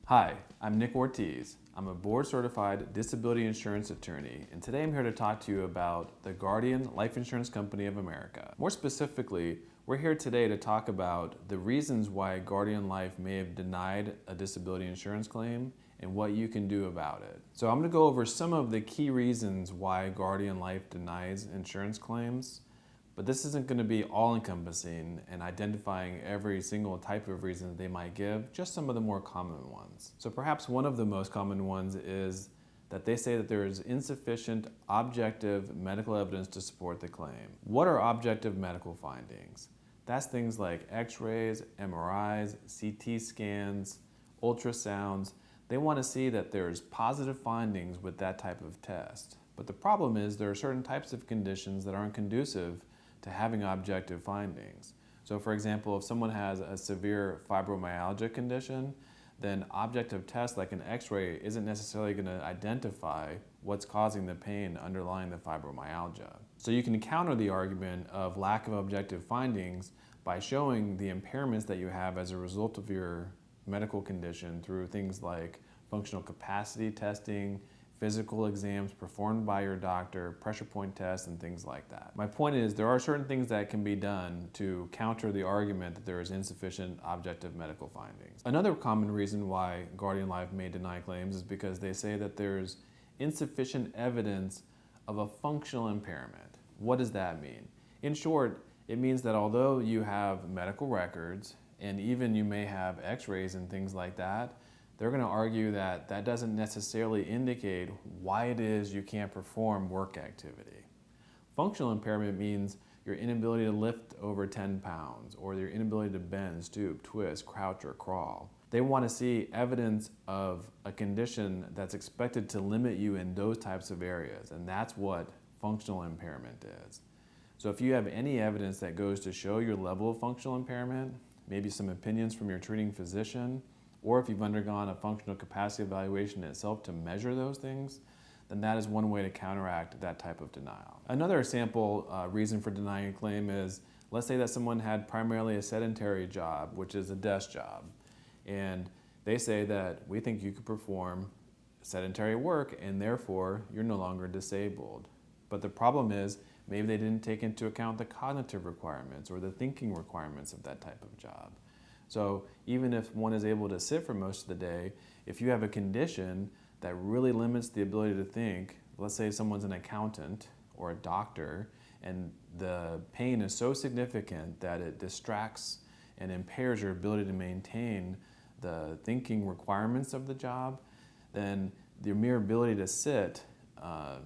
Hi, I'm Nick Ortiz. I'm a board-certified disability insurance attorney, and today I'm here to talk to you about the Guardian Life Insurance Company of America. More specifically, we're here today to talk about the reasons why Guardian Life may have denied a disability insurance claim and what you can do about it. So I'm going to go over some of the key reasons why Guardian Life denies insurance claims. But this isn't going to be all-encompassing and identifying every single type of reason that they might give, just some of the more common ones. So perhaps one of the most common ones is that they say that there is insufficient objective medical evidence to support the claim. What are objective medical findings? That's things like x-rays, MRIs, CT scans, ultrasounds. They want to see that there's positive findings with that type of test. But the problem is there are certain types of conditions that aren't conducive to having objective findings. So for example, if someone has a severe fibromyalgia condition, then objective tests like an x-ray isn't necessarily going to identify what's causing the pain underlying the fibromyalgia. So you can counter the argument of lack of objective findings by showing the impairments that you have as a result of your medical condition through things like functional capacity testing, physical exams performed by your doctor, pressure point tests, and things like that. My point is there are certain things that can be done to counter the argument that there is insufficient objective medical findings. Another common reason why Guardian Life may deny claims is because they say that there's insufficient evidence of a functional impairment. What does that mean? In short, it means that although you have medical records and even you may have x-rays and things like that, they're going to argue that that doesn't necessarily indicate why it is you can't perform work activity. Functional impairment means your inability to lift over 10 pounds or your inability to bend, stoop, twist, crouch, or crawl. They want to see evidence of a condition that's expected to limit you in those types of areas, and that's what functional impairment is. So if you have any evidence that goes to show your level of functional impairment, maybe some opinions from your treating physician, or if you've undergone a functional capacity evaluation itself to measure those things, then that is one way to counteract that type of denial. Another sample reason for denying a claim is, let's say that someone had primarily a sedentary job, which is a desk job, and they say that we think you could perform sedentary work and therefore you're no longer disabled. But the problem is maybe they didn't take into account the cognitive requirements or the thinking requirements of that type of job. So even if one is able to sit for most of the day, if you have a condition that really limits the ability to think, let's say someone's an accountant or a doctor, and the pain is so significant that it distracts and impairs your ability to maintain the thinking requirements of the job, then the mere ability to sit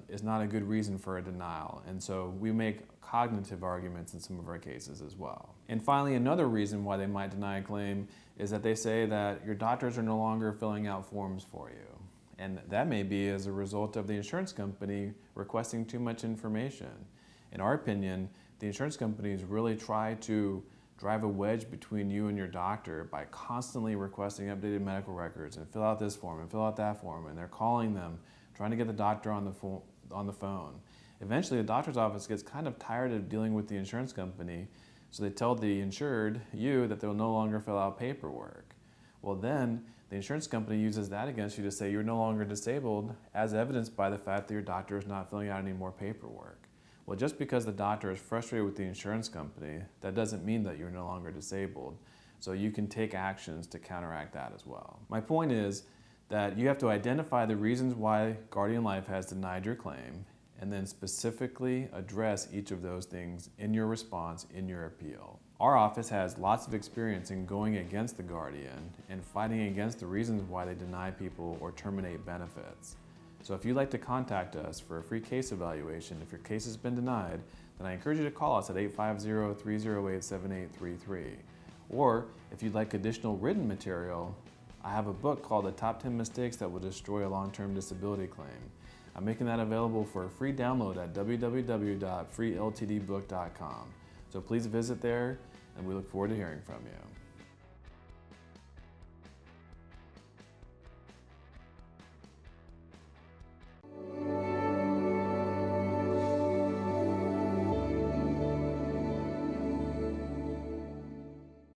is not a good reason for a denial. And so we make cognitive arguments in some of our cases as well. And finally, another reason why they might deny a claim is that they say that your doctors are no longer filling out forms for you. And that may be as a result of the insurance company requesting too much information. In our opinion, the insurance companies really try to drive a wedge between you and your doctor by constantly requesting updated medical records and fill out this form and fill out that form, and they're calling them, trying to get the doctor on the phone. Eventually, the doctor's office gets kind of tired of dealing with the insurance company, so they tell the insured, you, that they'll no longer fill out paperwork. Well then, the insurance company uses that against you to say you're no longer disabled, as evidenced by the fact that your doctor is not filling out any more paperwork. Well, just because the doctor is frustrated with the insurance company, that doesn't mean that you're no longer disabled. So you can take actions to counteract that as well. My point is that you have to identify the reasons why Guardian Life has denied your claim, and then specifically address each of those things in your response, in your appeal. Our office has lots of experience in going against the Guardian and fighting against the reasons why they deny people or terminate benefits. So if you'd like to contact us for a free case evaluation, if your case has been denied, then I encourage you to call us at 850-308-7833. Or if you'd like additional written material, I have a book called The Top 10 Mistakes That Will Destroy a Long-Term Disability Claim. I'm making that available for a free download at www.freeltdbook.com. So please visit there, and we look forward to hearing from you.